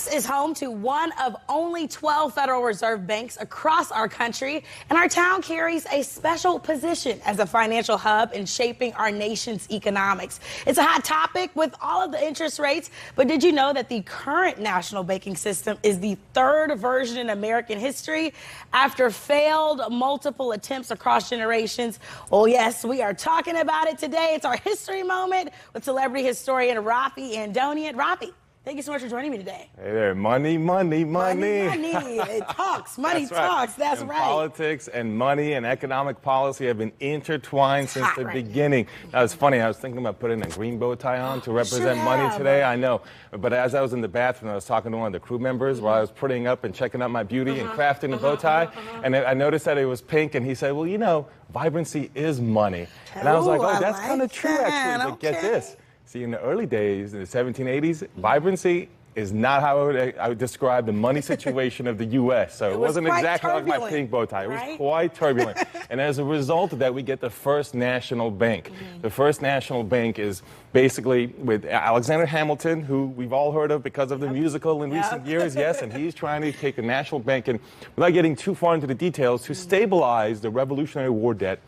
Dallas is home to one of only 12 Federal Reserve banks across our country, and our town carries a special position as a financial hub in shaping our nation's economics. It's a hot topic with all of the interest rates, but did you know that the current national banking system is the third version in American history after failed multiple attempts across generations? Well, yes, we are talking about it today. It's our history moment with celebrity historian Raffi Andonian. Raffi, thank you so much for joining me today. Hey there, money. It talks. Money talks. That's right. Politics and money and economic policy have been intertwined since the beginning. Now, it's funny. I was thinking about putting a green bow tie on to represent money today. I know. But as I was in the bathroom, I was talking to one of the crew members while I was putting up and checking out my beauty and crafting the bow tie. And I noticed that it was pink. And he said, well, you know, vibrancy is money. And I was like, oh, that's kind of true, actually. But get this. See, in the early days, in the 1780s, vibrancy is not how I would describe the money situation of the U.S. So it wasn't exactly like my pink bow tie. It was quite turbulent. And as a result of that, we get the first national bank. The first national bank is basically with Alexander Hamilton, who we've all heard of because of the musical in recent years, yes, and he's trying to take a national bank, and without getting too far into the details, to stabilize the Revolutionary War debt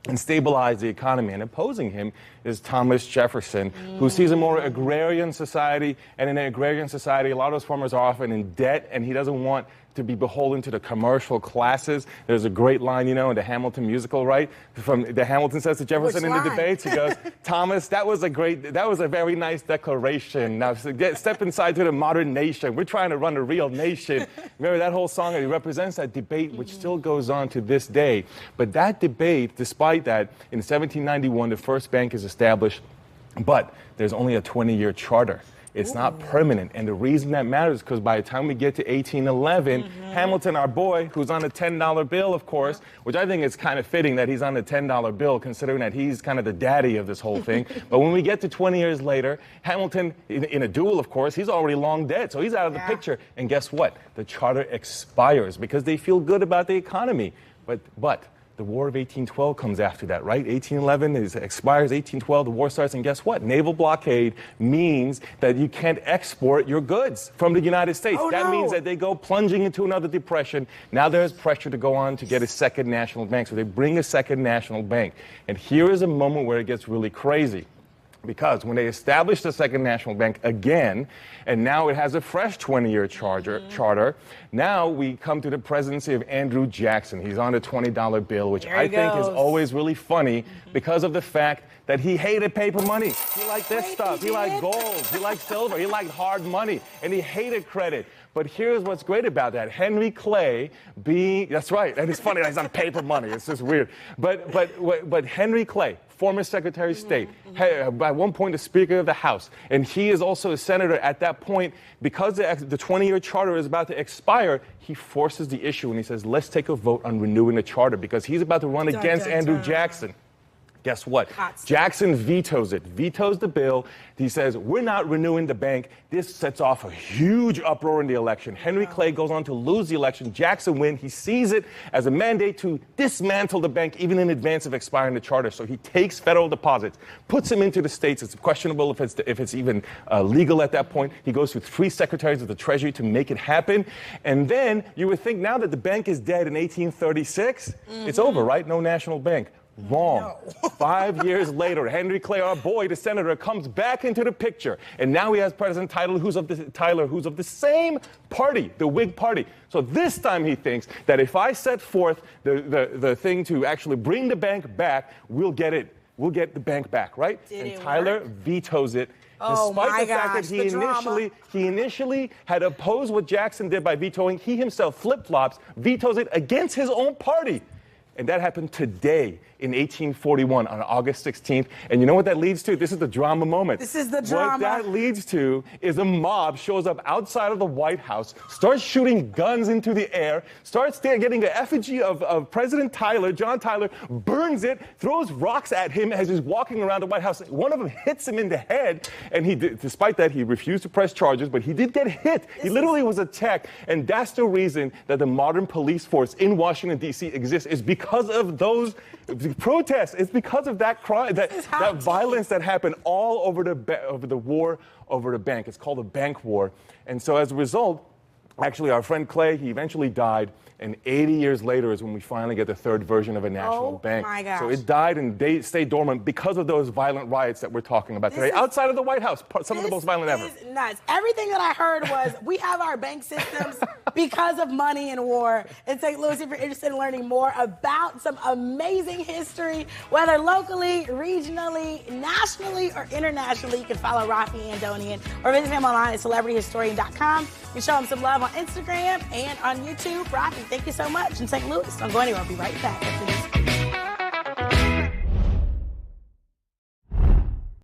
and stabilize the economy. And opposing him is Thomas Jefferson, who sees a more agrarian society. And in an agrarian society, a lot of those farmers are often in debt, and he doesn't want to be beholden to the commercial classes. There's a great line, you know, in the Hamilton musical, right? Hamilton says to Jefferson in the debates, he goes, Thomas, that was a very nice declaration. Now step inside to the modern nation. We're trying to run a real nation. Remember that whole song? It represents that debate, which still goes on to this day. But that debate, despite that, in 1791, the first bank is established, but there's only a 20-year charter. It's not permanent. And the reason that matters is because by the time we get to 1811, Hamilton, our boy, who's on a $10 bill, of course, which I think is kind of fitting that he's on a $10 bill, considering that he's kind of the daddy of this whole thing. But when we get to 20 years later, Hamilton, in a duel, of course, he's already long dead. So he's out of the picture. And guess what? The charter expires because they feel good about the economy. But the War of 1812 comes after that, right? 1811 expires, 1812, the war starts, and guess what? Naval blockade means that you can't export your goods from the United States. That means that they go plunging into another depression. Now there's pressure to go on to get a second national bank, so they bring a second national bank. And here is a moment where it gets really crazy. Because when they established the Second National Bank again, and now it has a fresh 20-year charter, now we come to the presidency of Andrew Jackson. He's on a $20 bill, which I think is always really funny because of the fact that he hated paper money. He liked this stuff. He liked gold. He liked silver. He liked hard money. And he hated credit. But here's what's great about that. Henry Clay that's right. And it's funny, he's on paper money. It's just weird. But Henry Clay, former Secretary of State, by one point the Speaker of the House, and he is also a senator at that point. Because the 20-year charter is about to expire, he forces the issue and he says, let's take a vote on renewing the charter because he's about to run against Andrew Jackson. Guess what? Jackson vetoes the bill. He says, we're not renewing the bank. This sets off a huge uproar in the election. Henry Clay goes on to lose the election. Jackson wins. He sees it as a mandate to dismantle the bank even in advance of expiring the charter. So he takes federal deposits, puts them into the states. It's questionable if it's even legal at that point. He goes through 3 secretaries of the Treasury to make it happen. And then you would think now that the bank is dead in 1836, it's over, right? No national bank. Wrong. No. 5 years later, Henry Clay, our boy, the senator, comes back into the picture. And now he has President Tyler, who's of the same party, the Whig Party. So this time he thinks that if I set forth the thing to actually bring the bank back, we'll get it. We'll get the bank back, right? And Tyler vetoes it. Despite the fact that he initially had opposed what Jackson did by vetoing, he himself flip-flops, vetoes it against his own party. And that happened today in 1841 on August 16th. And you know what that leads to? This is the drama moment. This is the drama. What that leads to is a mob shows up outside of the White House, starts shooting guns into the air, starts getting the effigy of President Tyler, John Tyler, burns it, throws rocks at him as he's walking around the White House. One of them hits him in the head. And despite that, he refused to press charges, but he did get hit. He literally was attacked. And that's the reason that the modern police force in Washington, D.C. exists, is because of those protests. It's because of that crime, that violence that happened all over the war over the bank. It's called a bank war. And so as a result, actually, our friend Clay, he eventually died. And 80 years later is when we finally get the third version of a national bank. My gosh. So it died and stayed dormant because of those violent riots that we're talking about today. Outside of the White House, some of the most violent ever. This is nuts. Everything that I heard was we have our bank systems because of money and war. In St. Louis, if you're interested in learning more about some amazing history, whether locally, regionally, nationally, or internationally, you can follow Raffi Andonian or visit him online at celebrityhistorian.com. You can show him some love on Instagram and on YouTube. Raffi, thank you so much. In St. Louis, don't go anywhere. I'll be right back after this.